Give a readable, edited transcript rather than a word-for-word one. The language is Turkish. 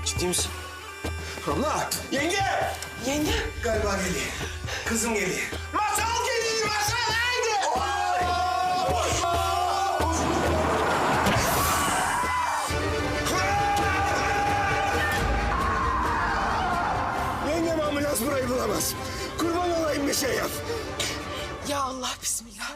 Ciddi misin? Abla! Yenge! Yenge. Galiba geliyor. Kızım geliyor. Masal geliyor! Masal haydi! Yengem ambulans burayı bulamaz. Kurban olayım bir şey yap. Ya Allah bismillah.